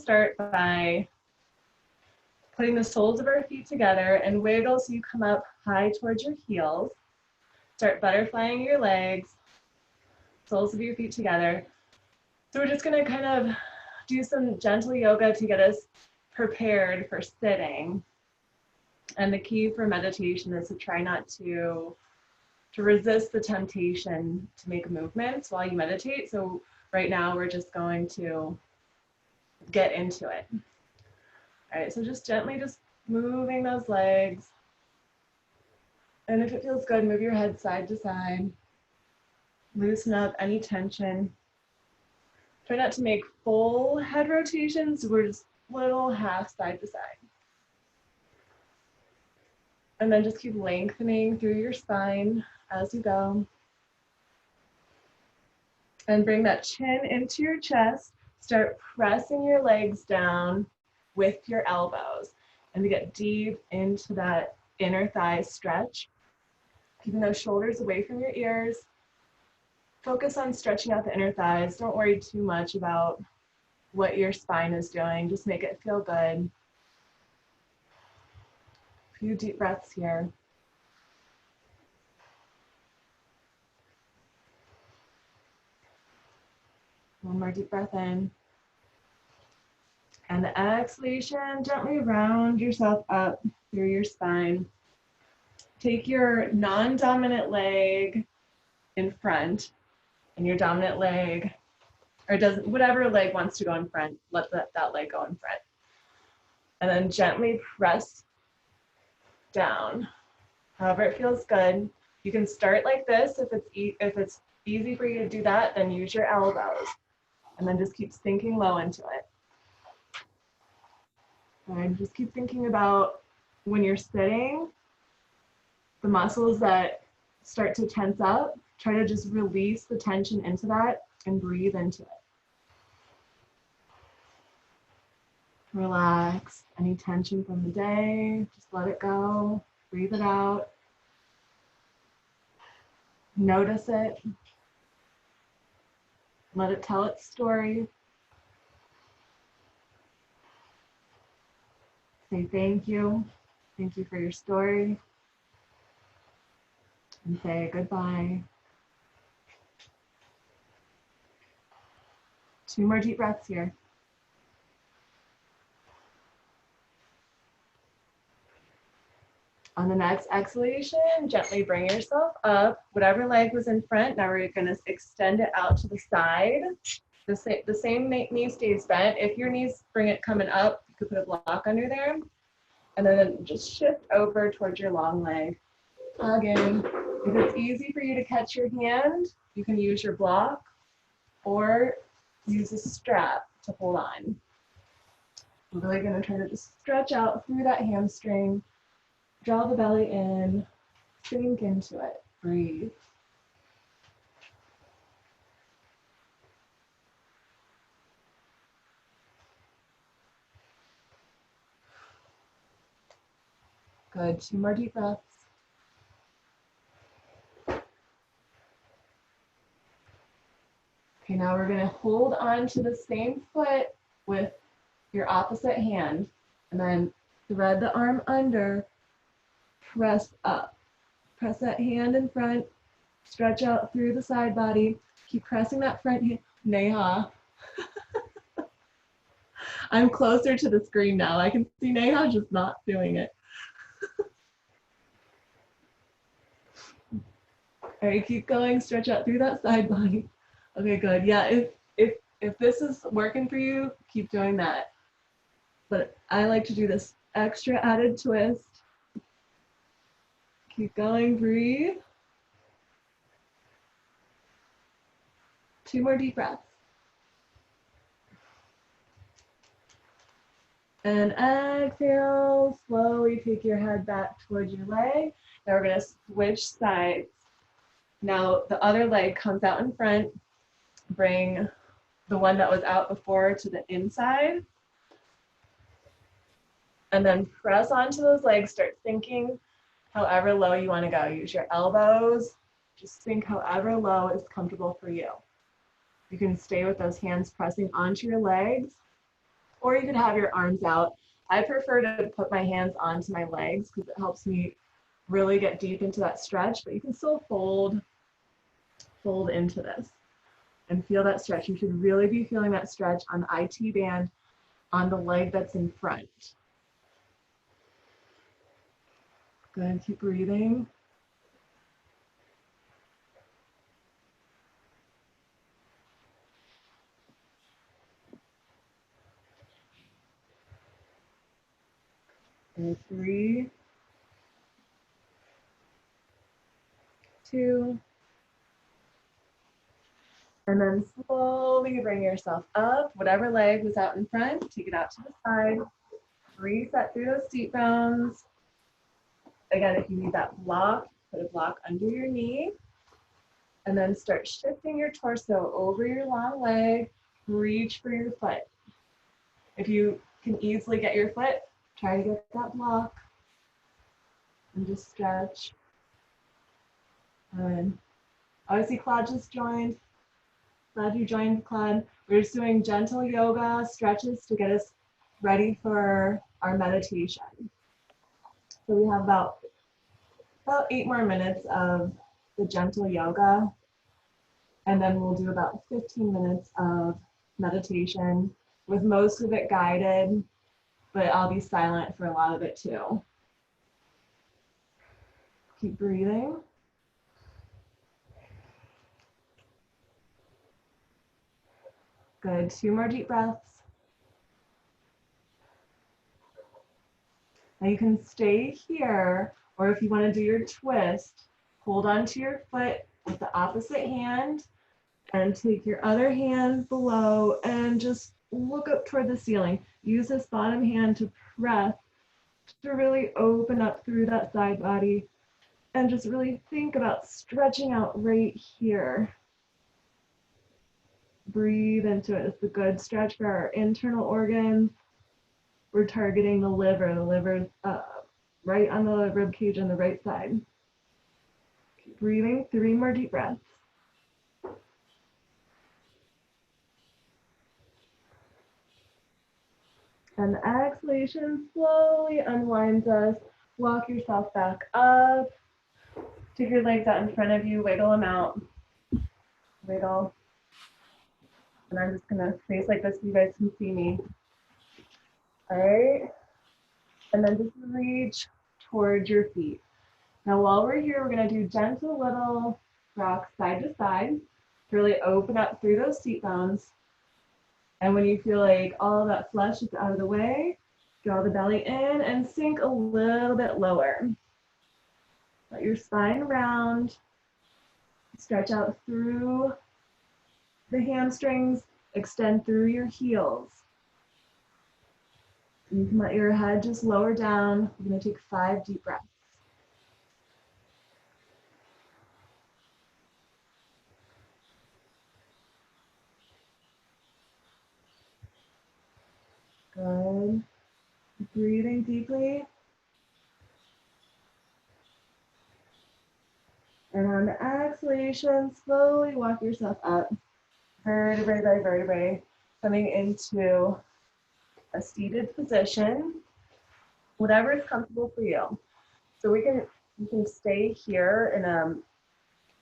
start by putting the soles of our feet together and wiggle so you come up high towards your heels. Start butterflying your legs, soles of your feet together. So we're just gonna kind of do some gentle yoga to get us prepared for sitting. And the key for meditation is to try not to resist the temptation to make movements while you meditate. So right now we're just going to get into it. All right, so just gently just moving those legs. And if it feels good, move your head side to side. Loosen up any tension. Try not to make full head rotations. We're just little half side to side. And then just keep lengthening through your spine as you go. And bring that chin into your chest. Start pressing your legs down with your elbows. And to get deep into that inner thigh stretch. Keeping those shoulders away from your ears. Focus on stretching out the inner thighs. Don't worry too much about what your spine is doing. Just make it feel good. A few deep breaths here. One more deep breath in. And the exhalation, gently round yourself up through your spine. Take your non-dominant leg in front and your dominant leg, or whatever leg wants to go in front, let that leg go in front. And then gently press down. However it feels good. You can start like this. If it's easy for you to do that, then use your elbows. And then just keep sinking low into it. And just keep thinking about when you're sitting, the muscles that start to tense up, try to just release the tension into that and breathe into it. Relax any tension from the day, just let it go, breathe it out. Notice it. Let it tell its story. Say thank you. Thank you for your story. And say goodbye. 2 more deep breaths here. On the next exhalation, gently bring yourself up. Whatever leg was in front, now we're going to extend it out to the side. The same knee stays bent. If your knees bring it coming up, you could put a block under there. And then just shift over towards your long leg. Hugging. If it's easy for you to catch your hand, you can use your block or use a strap to hold on. We're really going to try to just stretch out through that hamstring. Draw the belly in, sink into it, breathe. Good, 2 more deep breaths. Okay, now we're gonna hold on to the same foot with your opposite hand, and then thread the arm under, press up. Press that hand in front, stretch out through the side body. Keep pressing that front hand. Neha. I'm closer to the screen now. I can see Neha just not doing it. All right, keep going, stretch out through that side body. Okay, good. Yeah, if this is working for you, keep doing that. But I like to do this extra added twist. Keep going, breathe. 2 more deep breaths. And exhale, slowly take your head back towards your leg. Now we're gonna switch sides. Now the other leg comes out in front. Bring the one that was out before to the inside. And then press onto those legs, start sinking however low you want to go. Use your elbows, just sink however low is comfortable for you. You can stay with those hands pressing onto your legs, or you could have your arms out. I prefer to put my hands onto my legs because it helps me really get deep into that stretch, but you can still fold into this and feel that stretch. You should really be feeling that stretch on the IT band on the leg that's in front. Good, keep breathing. And 3, 2, and then slowly bring yourself up. Whatever leg was out in front, take it out to the side. Reset through those seat bones. Again, if you need that block, put a block under your knee. And then start shifting your torso over your long leg. Reach for your foot. If you can easily get your foot, try to get that block. And just stretch. And obviously, Claude just joined. Glad you joined, Claude. We're just doing gentle yoga stretches to get us ready for our meditation. So we have about 8 more minutes of the gentle yoga. And then we'll do about 15 minutes of meditation, with most of it guided, but I'll be silent for a lot of it too. Keep breathing. Good, 2 more deep breaths. Now you can stay here, or if you want to do your twist, hold onto your foot with the opposite hand and take your other hand below and just look up toward the ceiling. Use this bottom hand to press to really open up through that side body and just really think about stretching out right here. Breathe into it. It's a good stretch for our internal organs. We're targeting the liver. The liver's right on the rib cage on the right side. Keep breathing. 3 more deep breaths. And the exhalation slowly unwinds us. Walk yourself back up. Take your legs out in front of you. Wiggle them out. Wiggle. And I'm just going to face like this so you guys can see me. All right. And then just reach towards your feet. Now, while we're here, we're going to do gentle little rocks side to side to really open up through those seat bones. And when you feel like all of that flesh is out of the way, draw the belly in and sink a little bit lower. Let your spine round. Stretch out through the hamstrings, extend through your heels. You can let your head just lower down. We're going to take 5 deep breaths. Good. Breathing deeply. And on the exhalation, slowly walk yourself up, vertebrae by vertebrae, coming into a seated position, whatever is comfortable for you. So you can stay here in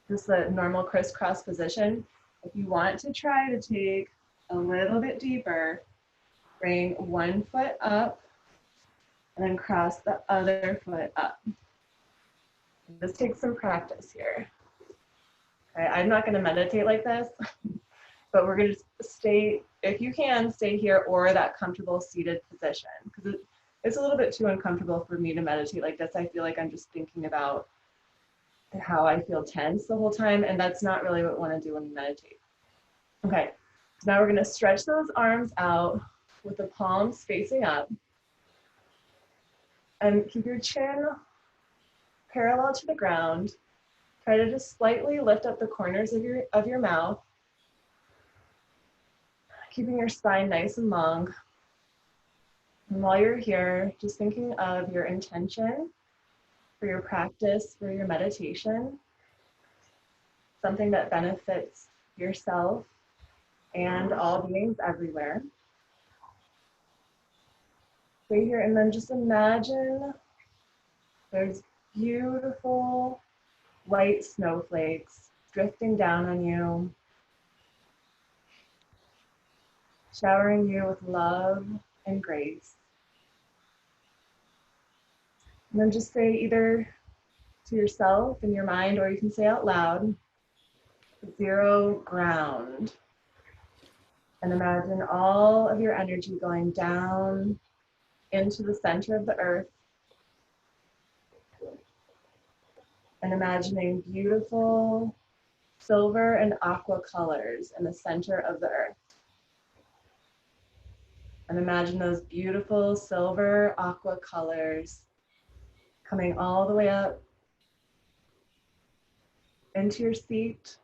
just a normal crisscross position. If you want to try to take a little bit deeper, bring one foot up and then cross the other foot up. This takes some practice here. Okay, I'm not going to meditate like this, but we're going to stay, if you can, stay here or that comfortable seated position, because it's a little bit too uncomfortable for me to meditate like this. I feel like I'm just thinking about how I feel tense the whole time, and that's not really what we want to do when we meditate. Okay, so now we're going to stretch those arms out with the palms facing up, and keep your chin parallel to the ground. Try to just slightly lift up the corners of your mouth, keeping your spine nice and long. And while you're here, just thinking of your intention for your practice, for your meditation, something that benefits yourself and all beings everywhere. Stay here and then just imagine there's beautiful white snowflakes drifting down on you, showering you with love and grace. And then just say either to yourself in your mind, or you can say out loud, 0 ground. And imagine all of your energy going down into the center of the earth. And imagining beautiful silver and aqua colors in the center of the earth. And imagine those beautiful silver aqua colors coming all the way up into your seat,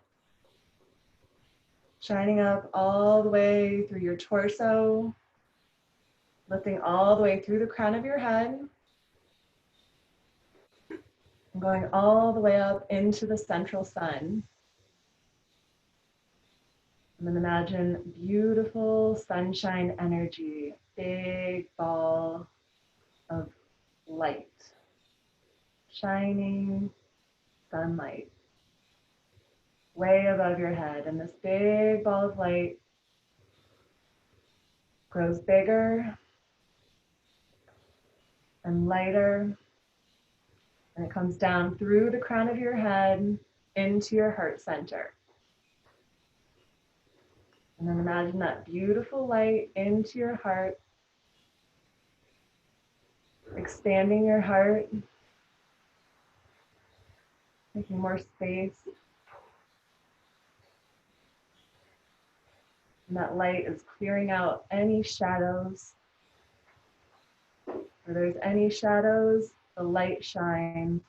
shining up all the way through your torso, lifting all the way through the crown of your head, and going all the way up into the central sun. And then imagine beautiful sunshine energy, big ball of light, shining sunlight way above your head. And this big ball of light grows bigger and lighter, and it comes down through the crown of your head into your heart center. And then imagine that beautiful light into your heart, expanding your heart, making more space. And that light is clearing out any shadows. Where there's any shadows, the light shines,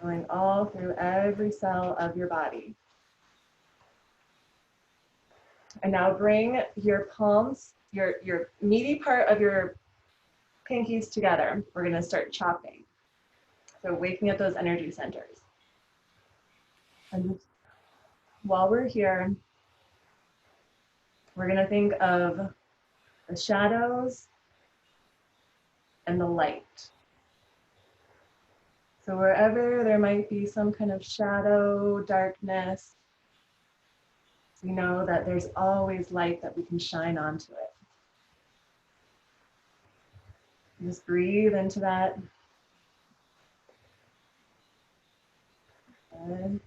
going all through every cell of your body. And now bring your palms, your meaty part of your pinkies together. We're going to start chopping. So waking up those energy centers. And while we're here, we're going to think of the shadows and the light. So wherever there might be some kind of shadow, darkness, we know that there's always light that we can shine onto it. Just breathe into that. Good.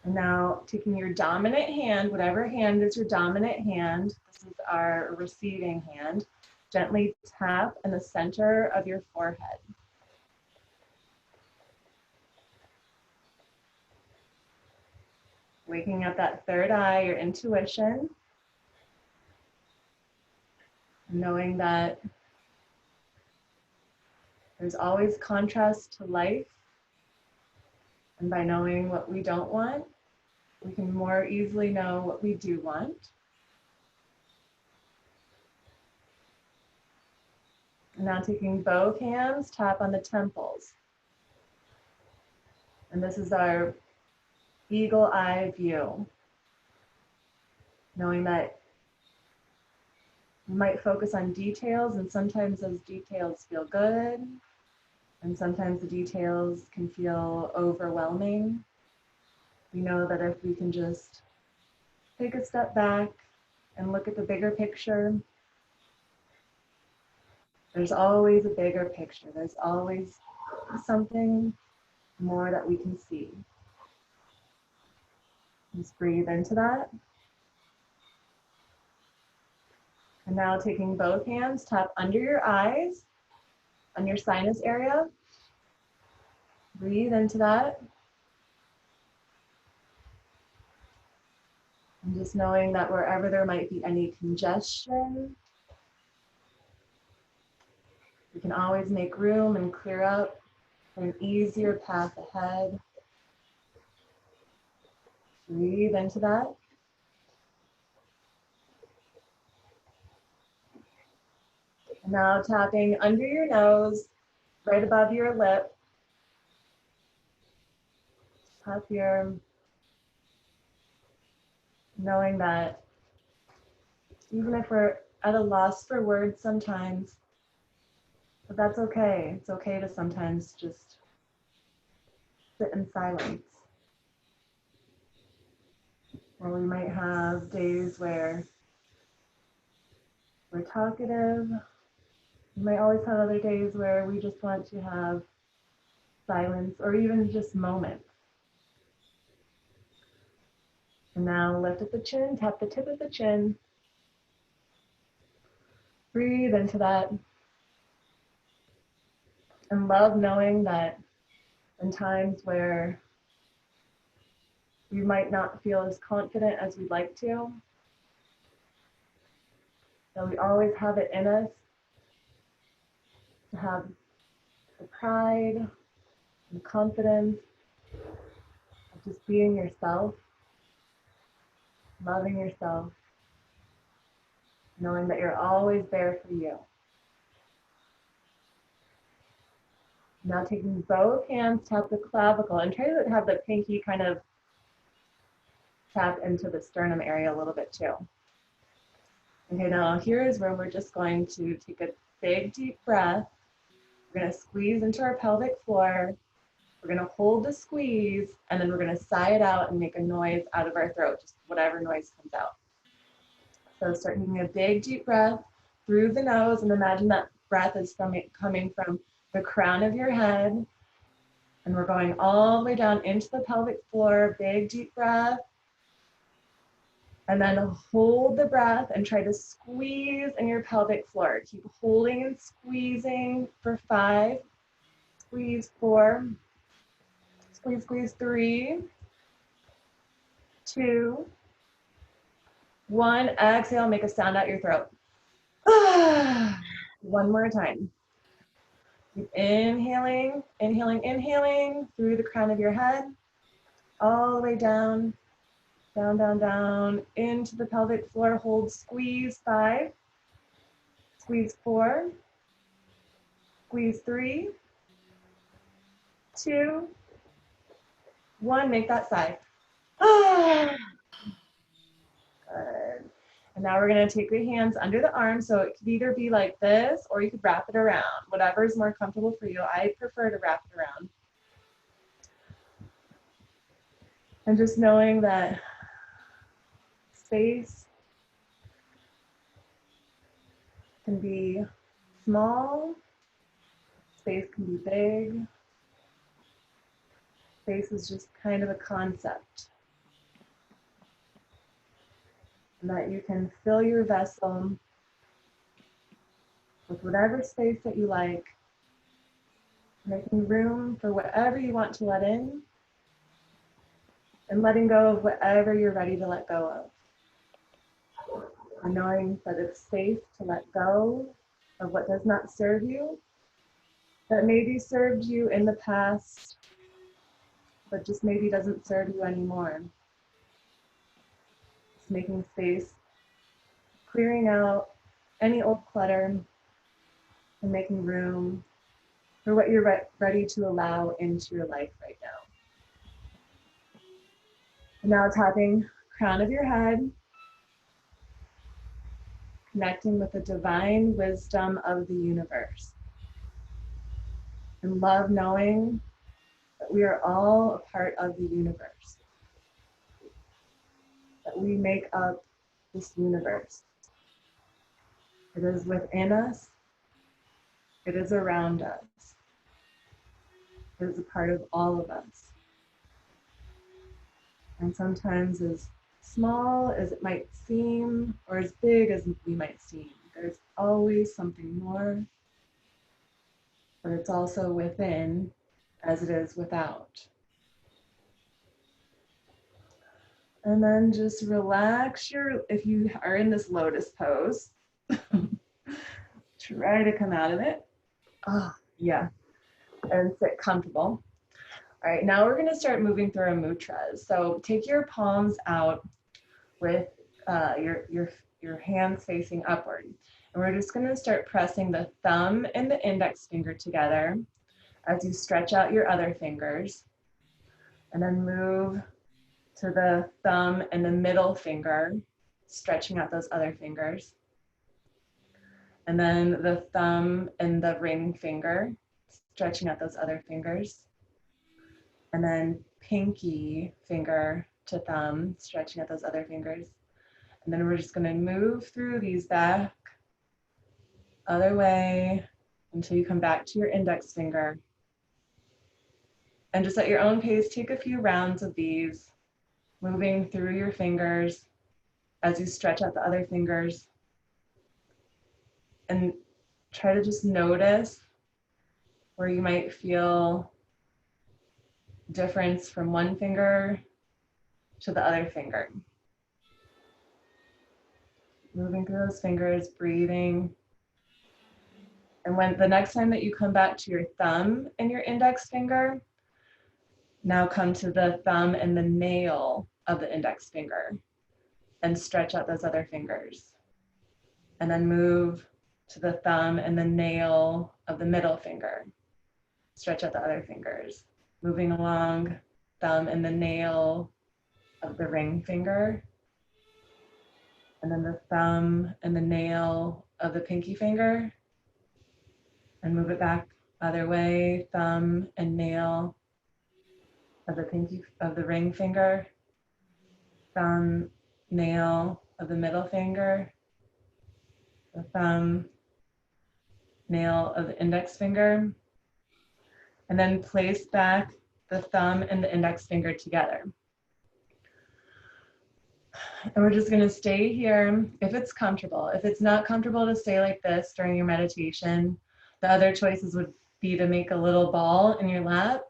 And now taking your dominant hand, whatever hand is your dominant hand, this is our receiving hand, gently tap in the center of your forehead. Waking up that third eye, your intuition, knowing that there's always contrast to life. And by knowing what we don't want, we can more easily know what we do want. And now taking both hands, tap on the temples. And this is our eagle eye view. Knowing that you might focus on details, and sometimes those details feel good, and sometimes the details can feel overwhelming. We know that if we can just take a step back and look at the bigger picture, there's always a bigger picture. There's always something more that we can see. Just breathe into that. And now taking both hands, tap under your eyes, on your sinus area. Breathe into that. And just knowing that wherever there might be any congestion, we can always make room and clear up for an easier path ahead. Breathe into that. And now tapping under your nose, right above your lip. Tap here, knowing that Even if we're at a loss for words sometimes, but that's okay. It's okay to sometimes just sit in silence. Or we might have days where we're talkative. We might always have other days where we just want to have silence or even just moments. And now lift up the chin, tap the tip of the chin. Breathe into that. And love knowing that in times where we might not feel as confident as we'd like to, that we always have it in us to have the pride and the confidence of just being yourself, loving yourself, knowing that you're always there for you. Now taking both hands, tap the clavicle and try to have the pinky kind of tap into the sternum area a little bit too. Okay, now here is where we're just going to take a big deep breath. We're going to squeeze into our pelvic floor. We're going to hold the squeeze, and then we're going to sigh it out and make a noise out of our throat, just whatever noise comes out. So start taking a big deep breath through the nose, and imagine that breath is coming from the crown of your head, and we're going all the way down into the pelvic floor. Big deep breath. And then hold the breath and try to squeeze in your pelvic floor. Keep holding and squeezing for 5. Squeeze 4. Squeeze, squeeze 3. 2. 1. Exhale, make a sound out your throat. One more time. Keep inhaling, inhaling, inhaling through the crown of your head, all the way down. Down, down, down, into the pelvic floor. Hold, squeeze 5. Squeeze 4. Squeeze 3. 2. 1. Make that sigh. Good. And now we're going to take your hands under the arms. So it could either be like this or you could wrap it around. Whatever is more comfortable for you. I prefer to wrap it around. And just knowing that space can be small, space can be big. Space is just kind of a concept. And that you can fill your vessel with whatever space that you like, making room for whatever you want to let in, and letting go of whatever you're ready to let go of. And knowing that it's safe to let go of what does not serve you, that maybe served you in the past, but just maybe doesn't serve you anymore. Just making space, clearing out any old clutter, and making room for what you're ready to allow into your life right now. And now tapping crown of your head, connecting with the divine wisdom of the universe. And love knowing that we are all a part of the universe. That we make up this universe. It is within us. It is around us. It is a part of all of us. And sometimes as small as it might seem, or as big as we might seem, there's always something more, but it's also within as it is without. And then just relax if you are in this lotus pose, try to come out of it. Oh, yeah, and sit comfortable. All right, now we're gonna start moving through our mudras. So take your palms out with your hands facing upward. And we're just gonna start pressing the thumb and the index finger together as you stretch out your other fingers. And then move to the thumb and the middle finger, stretching out those other fingers. And then the thumb and the ring finger, stretching out those other fingers. And then pinky finger to thumb, stretching out those other fingers. And then we're just going to move through these back, other way, until you come back to your index finger. And just at your own pace, take a few rounds of these, moving through your fingers as you stretch out the other fingers. And try to just notice where you might feel difference from one finger to the other finger. Moving through those fingers, breathing. And when the next time that you come back to your thumb and your index finger, now come to the thumb and the nail of the index finger and stretch out those other fingers. And then move to the thumb and the nail of the middle finger. Stretch out the other fingers. Moving along, thumb and the nail of the ring finger. And then the thumb and the nail of the pinky finger. And move it back other way, thumb and nail of the ring finger. Thumb, nail of the middle finger. The thumb, nail of the index finger. And then place back the thumb and the index finger together. And we're just going to stay here if it's comfortable. If it's not comfortable to stay like this during your meditation, the other choices would be to make a little ball in your lap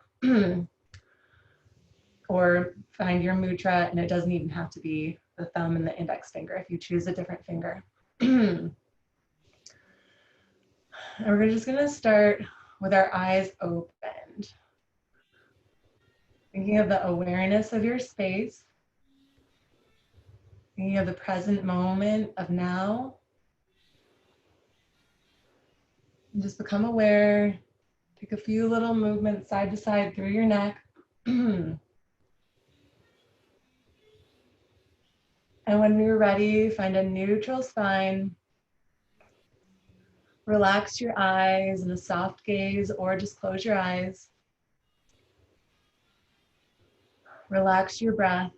or find your mudra, and it doesn't even have to be the thumb and the index finger if you choose a different finger. And we're just going to start with our eyes opened. Thinking of the awareness of your space. Thinking of the present moment of now. And just become aware. Take a few little movements side to side through your neck. And when you're ready, find a neutral spine. Relax your eyes in a soft gaze or just close your eyes. Relax your breath.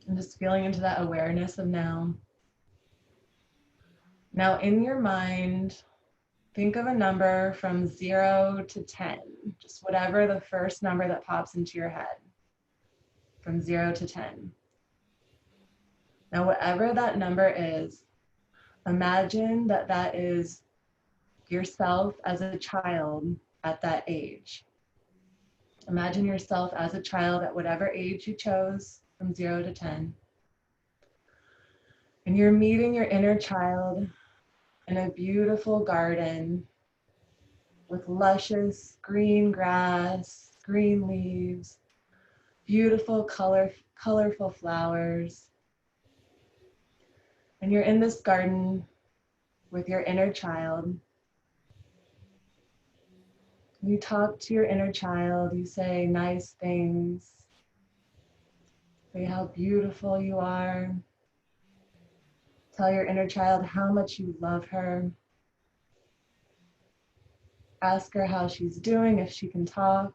And just feeling into that awareness of now. Now in your mind, think of a number from 0 to 10, just whatever the first number that pops into your head, from 0 to 10. Now whatever that number is, imagine that that is yourself as a child at that age. Imagine yourself as a child at whatever age you chose from 0 to 10. And you're meeting your inner child in a beautiful garden with luscious green grass, green leaves, beautiful colorful flowers. And you're in this garden with your inner child. You talk to your inner child, you say nice things, say how beautiful you are. Tell your inner child how much you love her. Ask her how she's doing, if she can talk.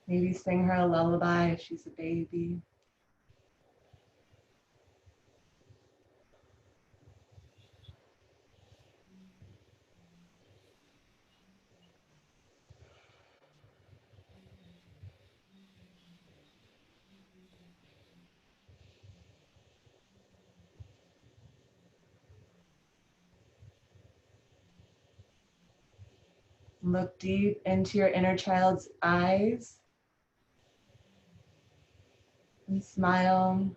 Maybe sing her a lullaby if she's a baby. Look deep into your inner child's eyes and smile,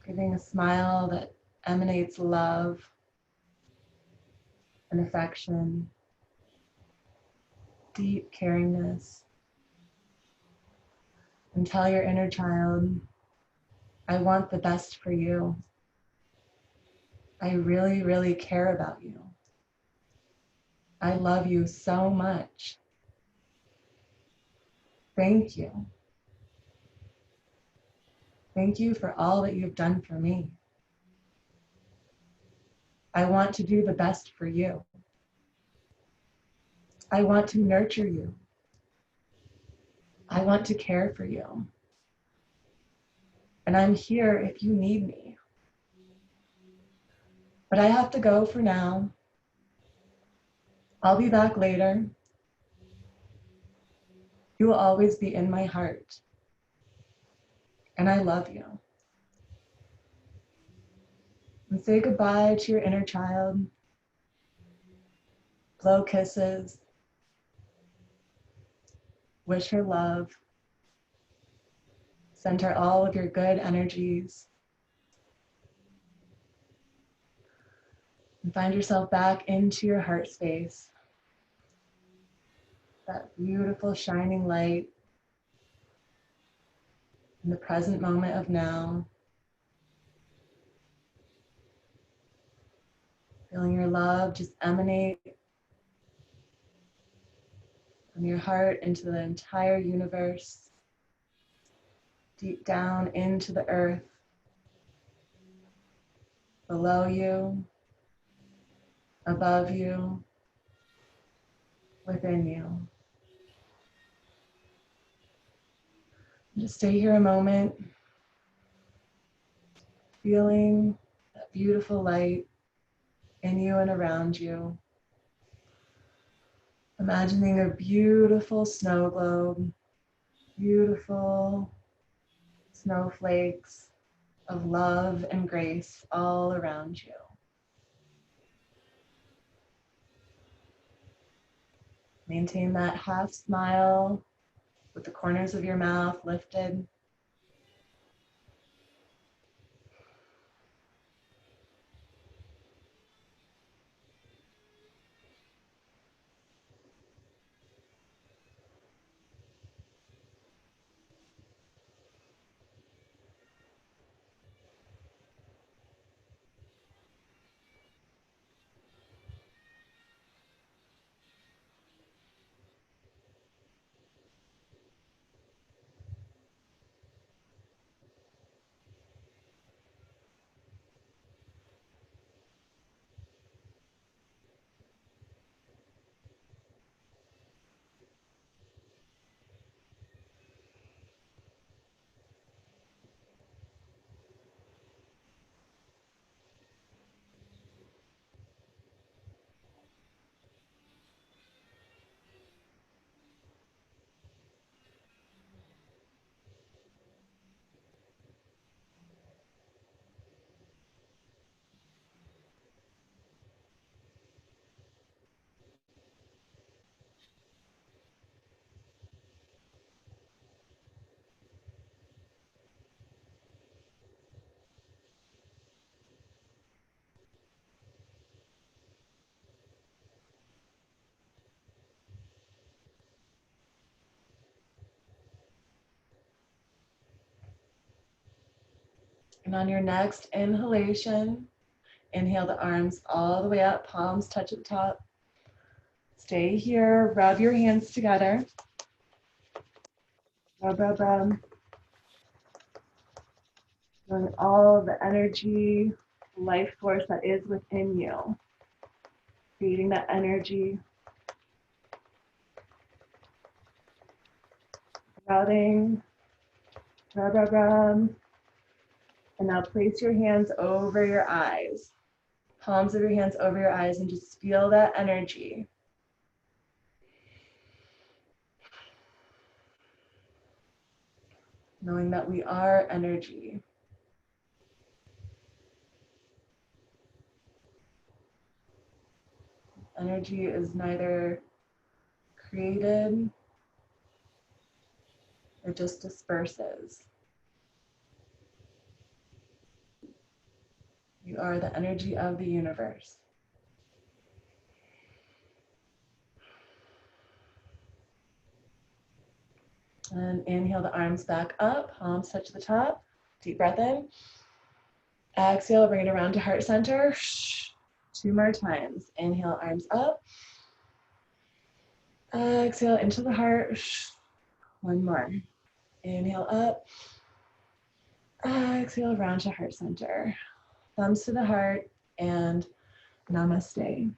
giving a smile that emanates love and affection, deep caringness. And tell your inner child, I want the best for you. I really, really care about you. I love you so much. Thank you. Thank you for all that you've done for me. I want to do the best for you. I want to nurture you. I want to care for you. And I'm here if you need me. But I have to go for now. I'll be back later. You will always be in my heart. And I love you. And say goodbye to your inner child. Blow kisses. Wish her love. Send her all of your good energies. And find yourself back into your heart space. That beautiful shining light in the present moment of now. Feeling your love just emanate from your heart into the entire universe, deep down into the earth, below you, above you, within you. Just stay here a moment, feeling that beautiful light in you and around you. Imagining a beautiful snow globe, beautiful snowflakes of love and grace all around you. Maintain that half smile with the corners of your mouth lifted. And on your next inhalation, inhale the arms all the way up, palms touch at the top. Stay here, rub your hands together. Rub, rub, rub. Feeling all the energy, life force that is within you. Creating that energy. Rubbing, rub, rub, rub. And now place your hands over your eyes. Palms of your hands over your eyes and just feel that energy. Knowing that we are energy. Energy is neither created, it just disperses. You are the energy of the universe. And inhale the arms back up, palms touch the top. Deep breath in. Exhale, bring it around to heart center. 2 more times. Inhale, arms up. Exhale into the heart. 1 more. Inhale up. exhale, round to heart center. Thumbs to the heart and namaste.